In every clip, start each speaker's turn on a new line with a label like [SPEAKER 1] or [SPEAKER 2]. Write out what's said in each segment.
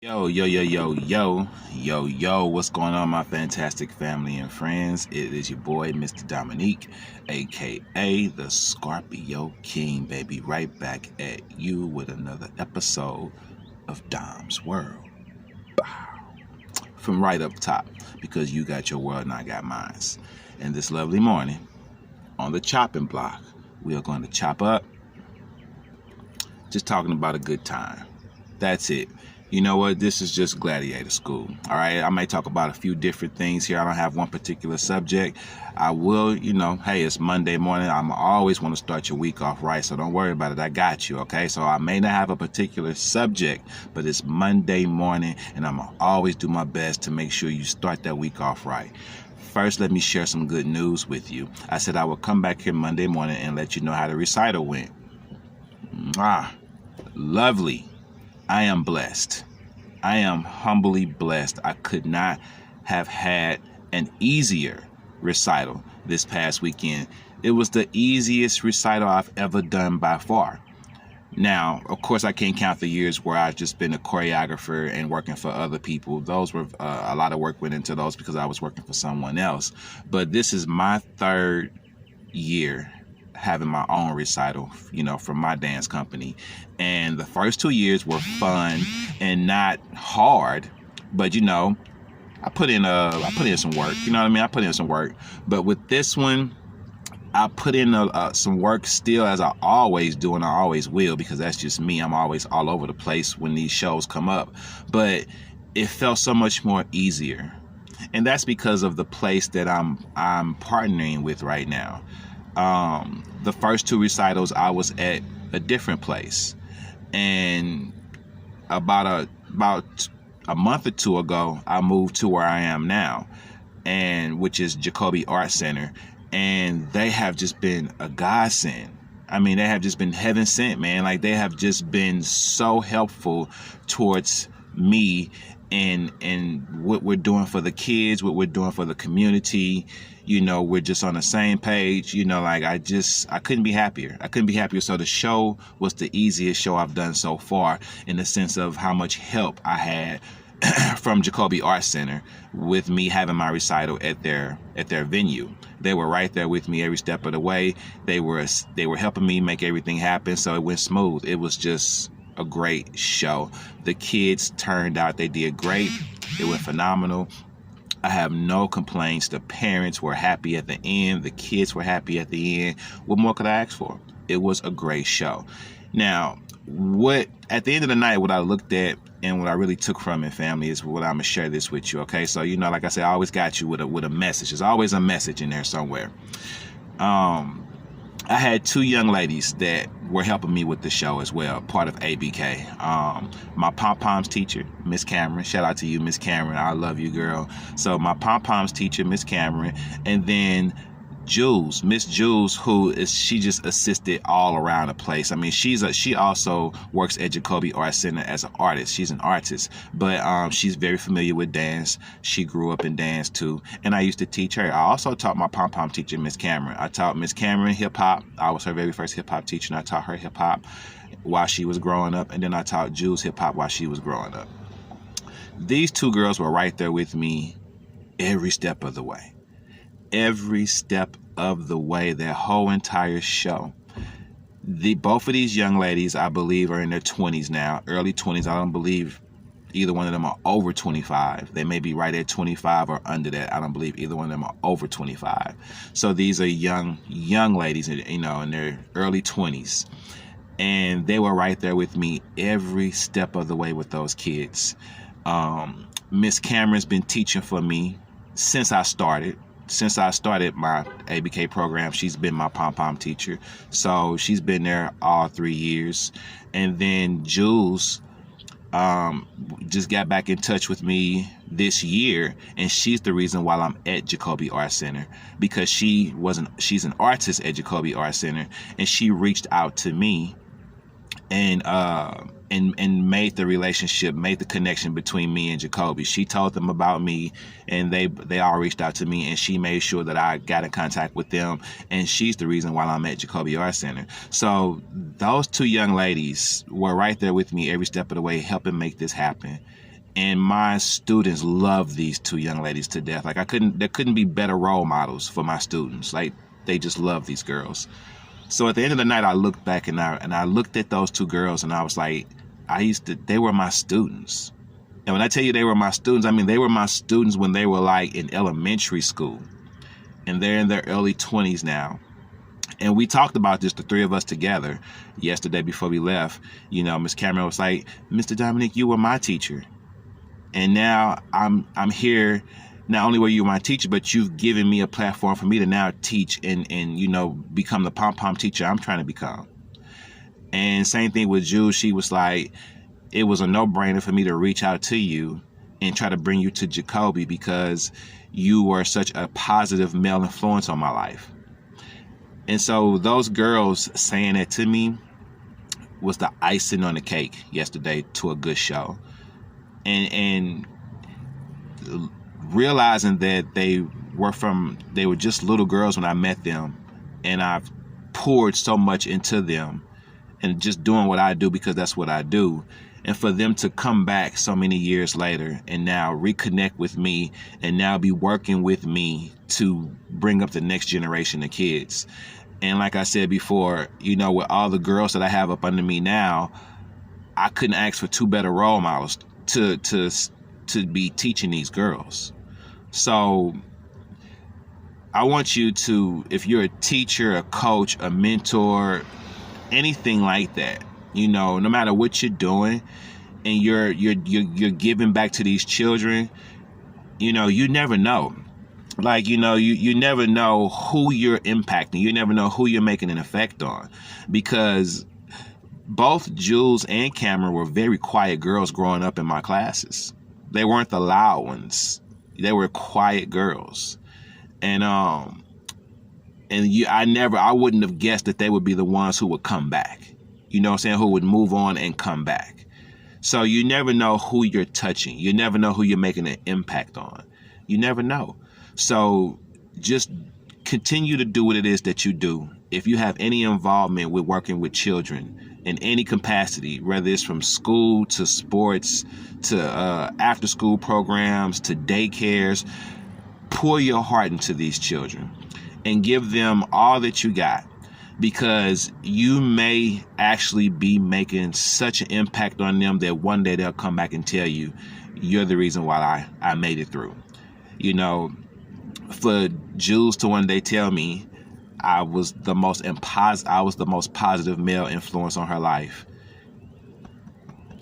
[SPEAKER 1] Yo, what's going on, my fantastic family and friends? It is your boy, Mr. Dominique, aka the Scorpio King, baby. Right back at you with another episode of Dom's World. From right up top, because you got your world and I got mine. And this lovely morning, on the chopping block, we are going to chop up, just talking about a good time. That's it. You know what? This is just gladiator school. All right. I may talk about a few different things here. I don't have one particular subject. I will, hey, it's Monday morning. I'm always want to start your week off right. So don't worry about it. I got you. Okay. So I may not have a particular subject, but it's Monday morning and I'm going to always do my best to make sure you start that week off right. First, let me share some good news with you. I said I would come back here Monday morning and let you know how the recital went. Lovely. I am blessed. I am humbly blessed. I could not have had an easier recital this past weekend. It was the easiest recital I've ever done by far. Now, of course, I can't count the years where I've just been a choreographer and working for other people. Those were a lot of work went into those because I was working for someone else. But this is my third year having my own recital, from my dance company. And the first 2 years were fun and not hard, but I put in some work. You know what I mean? I put in some work. But with this one, I put in some work still, as I always do, and I always will, because that's just me. I'm always all over the place when these shows come up. But it felt so much more easier. And that's because of the place that I'm partnering with right now. The first two recitals, I was at a different place, and about a month or two ago, I moved to where I am now, and which is Jacoby Art Center, and they have just been a godsend. I mean, they have just been heaven sent, man. Like, they have just been so helpful towards me and what we're doing for the kids, what we're doing for the community. We're just on the same page. I couldn't be happier. So the show was the easiest show I've done so far, in the sense of how much help I had from Jacoby Art Center with me having my recital at their venue. They were right there with me every step of the way. They were helping me make everything happen, so it went smooth. It was just a great show. The kids turned out, they did great. It went phenomenal. I have no complaints. The parents were happy at the end. The kids were happy at the end. What more could I ask for? It was a great show. Now, at the end of the night, what I looked at and what I really took from it, family, is what I'm gonna share this with you. Okay, so like I said, I always got you with a message. There's always a message in there somewhere. I had two young ladies that were helping me with the show as well, part of ABK. My pom-poms teacher, Miss Cameron. Shout out to you, Miss Cameron. I love you, girl. So my pom-poms teacher, Miss Cameron, and then Jules, Miss Jules, she just assisted all around the place. I mean, she also works at Jacoby Art Center as an artist. She's an artist, but she's very familiar with dance. She grew up in dance too, and I used to teach her. I also taught my pom-pom teacher, Miss Cameron. I taught Miss Cameron hip hop. I was her very first hip hop teacher, and I taught her hip hop while she was growing up, and then I taught Jules hip hop while she was growing up. These two girls were right there with me every step of the way. Every step of the way, their whole entire show. Both of these young ladies, I believe, are in their 20s now, early 20s. I don't believe either one of them are over 25. They may be right at 25 or under that. I don't believe either one of them are over 25. So these are young ladies, in their early 20s. And they were right there with me every step of the way with those kids. Miss Cameron's been teaching for me since I started. Since I started my ABK program, she's been my pom-pom teacher. So she's been there all 3 years. And then Jules just got back in touch with me this year, and she's the reason why I'm at Jacoby Art Center, because she's an artist at Jacoby Art Center, and she reached out to me and made the relationship, made the connection between me and Jacoby. She told them about me, and they all reached out to me, and she made sure that I got in contact with them, and she's the reason why I'm at Jacoby Art Center. So those two young ladies were right there with me every step of the way, helping make this happen. And my students love these two young ladies to death. Like there couldn't be better role models for my students. Like they just love these girls. So at the end of the night, I looked back and I looked at those two girls and I was like, they were my students. And when I tell you they were my students, I mean, they were my students when they were like in elementary school, and they're in their early 20s now. And we talked about this, the three of us together, yesterday before we left. You know, Miss Cameron was like, Mr. Dominique, you were my teacher. And now I'm here. Not only were you my teacher, but you've given me a platform for me to now teach and you know, become the pom-pom teacher I'm trying to become. And same thing with Jules. She was like, it was a no-brainer for me to reach out to you and try to bring you to Jacoby because you were such a positive male influence on my life. And so those girls saying that to me was the icing on the cake yesterday to a good show. And realizing that they were just little girls when I met them, and I've poured so much into them and just doing what I do because that's what I do. And for them to come back so many years later and now reconnect with me and now be working with me to bring up the next generation of kids. And like I said before, you know, with all the girls that I have up under me now, I couldn't ask for two better role models to be teaching these girls. So I want you to, if you're a teacher, a coach, a mentor, anything like that, you know, no matter what you're doing, and you're giving back to these children, you know, you never know. Like, you know, you never know who you're impacting. You never know who you're making an effect on, because both Jules and Cameron were very quiet girls growing up in my classes. They weren't the loud ones. They were quiet girls. And I wouldn't have guessed that they would be the ones who would come back. You know what I'm saying? Who would move on and come back. So you never know who you're touching. You never know who you're making an impact on. You never know. So just continue to do what it is that you do. If you have any involvement with working with children in any capacity, whether it's from school to sports to after school programs to daycares, pour your heart into these children and give them all that you got, because you may actually be making such an impact on them that one day they'll come back and tell you, you're the reason why I made it through. You know, for Jules to one day tell me I was the most positive male influence on her life,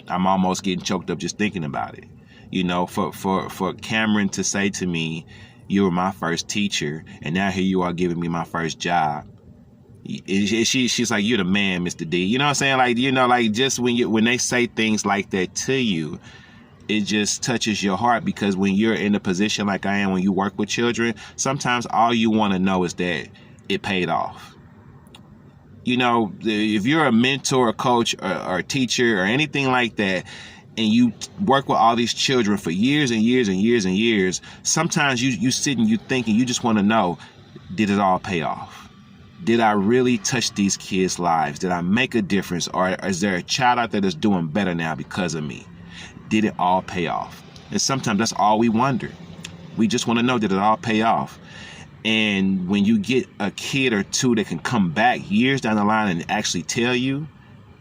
[SPEAKER 1] I'm almost getting choked up just thinking about it. You know, for Cameron to say to me, you were my first teacher, and now here you are giving me my first job. She's like, you're the man, Mr. D. You know what I'm saying? Like, you know, like just when they say things like that to you, it just touches your heart, because when you're in a position like I am, when you work with children, sometimes all you want to know is that it paid off. You know, if you're a mentor, a coach, or a teacher, or anything like that, and you work with all these children for years and years and years and years, sometimes you sit and you think, and you just want to know, did it all pay off? Did I really touch these kids' lives? Did I make a difference? Or is there a child out there that's doing better now because of me? Did it all pay off? And sometimes that's all we wonder. We just want to know, did it all pay off? And when you get a kid or two that can come back years down the line and actually tell you,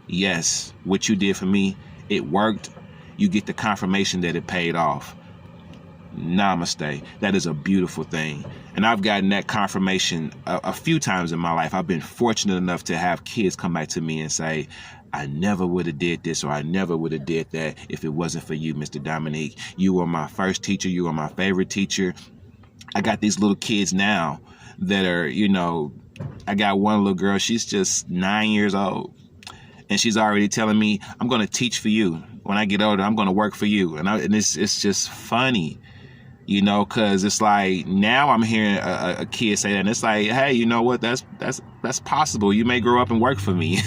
[SPEAKER 1] yes, what you did for me, it worked, you get the confirmation that it paid off. Namaste. That is a beautiful thing. And I've gotten that confirmation a few times in my life. I've been fortunate enough to have kids come back to me and say, I never would have did this, or I never would have did that if it wasn't for you, Mr. Dominique. You were my first teacher. You were my favorite teacher. I got these little kids now that are, you know, I got one little girl, she's just 9 years old. And she's already telling me, I'm going to teach for you. When I get older, I'm going to work for you. And it's just funny, you know, because it's like now I'm hearing a kid say that, and it's like, hey, you know what? That's possible. You may grow up and work for me,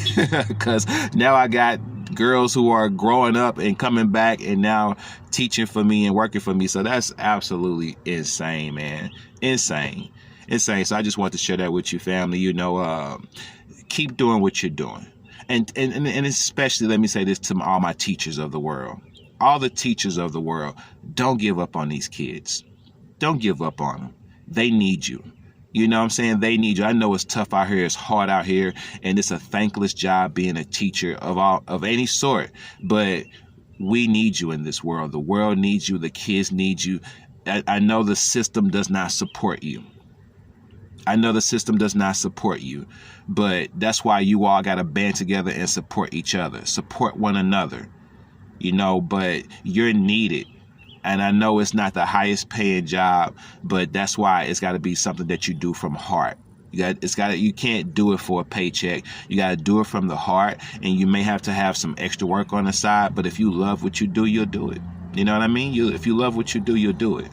[SPEAKER 1] because now I got girls who are growing up and coming back and now teaching for me and working for me. So that's absolutely insane, man. Insane. So I just want to share that with you, family. You know, keep doing what you're doing. And especially, let me say this to all my teachers of the world. all the teachers of the world, don't give up on these kids. Don't give up on them. They need you. You know what I'm saying? They need you. I know it's tough out here. It's hard out here. And it's a thankless job being a teacher of any sort. But we need you in this world. The world needs you. The kids need you. I know the system does not support you. I know the system does not support you. But that's why you all got to band together and support each other. Support one another. You know, but you're needed. And I know it's not the highest paying job, but that's why it's got to be something that you do from heart. You can't do it for a paycheck. You got to do it from the heart, and you may have to have some extra work on the side, but if you love what you do, you'll do it. You know what I mean? If you love what you do, you'll do it.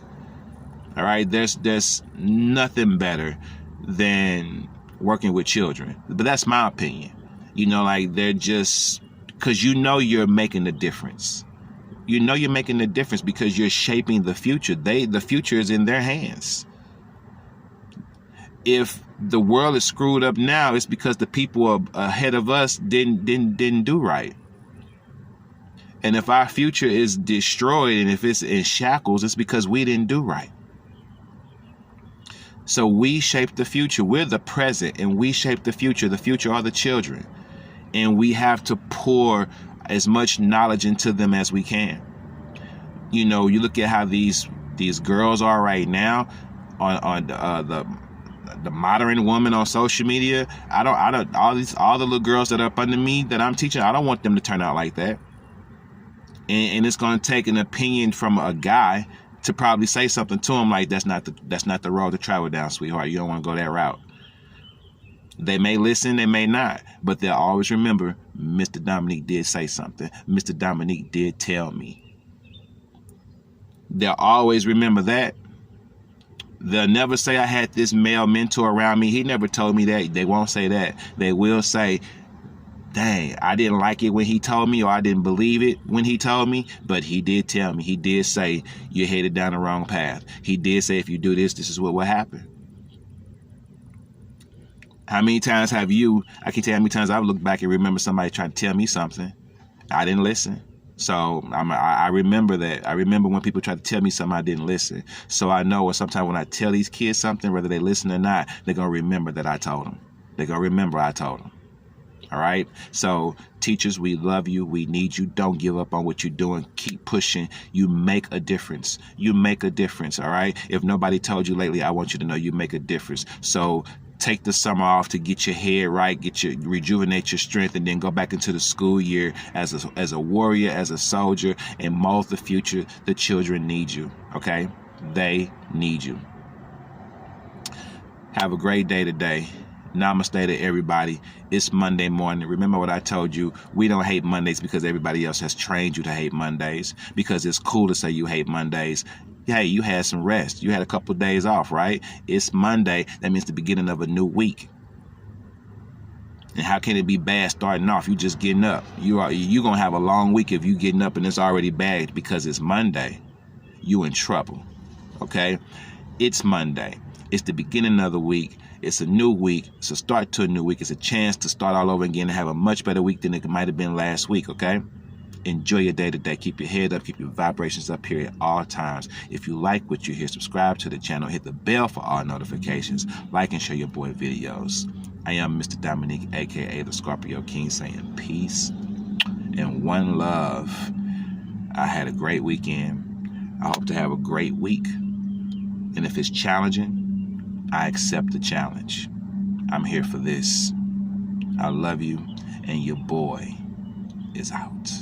[SPEAKER 1] All right? There's nothing better than working with children. But that's my opinion. You know, like they're just, because you know you're making a difference. You know you're making a difference because you're shaping the future. The future is in their hands. If the world is screwed up now, it's because the people ahead of us didn't do right. And if our future is destroyed and if it's in shackles, it's because we didn't do right. So we shape the future. We're the present and we shape the future. The future are the children. And we have to pour as much knowledge into them as we can. You know, you look at how these girls are right now on the modern woman on social media. I don't all the little girls that are up under me that I'm teaching, I don't want them to turn out like that. And it's going to take an opinion from a guy to probably say something to him like that's not the road to travel down, sweetheart. You don't want to go that route. They may listen, they may not, but they'll always remember Mr. Dominique did say something. Mr. Dominique did tell me. They'll always remember that. They'll never say I had this male mentor around me. He never told me that. They won't say that. They will say, dang, I didn't like it when he told me, or I didn't believe it when he told me, but he did tell me. He did say you're headed down the wrong path. He did say if you do this, this is what will happen. How many times I can tell you how many times I've looked back and remember somebody trying to tell me something. I didn't listen. So I remember that. I remember when people tried to tell me something, I didn't listen. So I know sometimes when I tell these kids something, whether they listen or not, they're going to remember that I told them. They're going to remember I told them. All right. So teachers, we love you. We need you. Don't give up on what you're doing. Keep pushing. You make a difference. You make a difference. All right. If nobody told you lately, I want you to know you make a difference. So take the summer off to get your head right, rejuvenate your strength, and then go back into the school year as a warrior, as a soldier, and mold the future. The children need you. Okay. They need you. Have a great day today. Namaste to everybody. It's Monday morning. Remember what I told you. We don't hate Mondays because everybody else has trained you to hate Mondays, because it's cool to say you hate Mondays. Hey, you had some rest. You had a couple of days off, right? It's Monday. That means the beginning of a new week. And how can it be bad starting off? You just getting up. You're going to have a long week if you getting up and it's already bad because it's Monday. You in trouble. Okay? It's Monday. It's the beginning of the week. It's a new week. It's a start to a new week. It's a chance to start all over again and have a much better week than it might have been last week, okay? Enjoy your day today. Keep your head up. Keep your vibrations up here at all times. If you like what you hear, subscribe to the channel. Hit the bell for all notifications. Like and share your boy videos. I am Mr. Dominique, a.k.a. the Scorpio King, saying peace and one love. I had a great weekend. I hope to have a great week. And if it's challenging, I accept the challenge. I'm here for this. I love you, and your boy is out.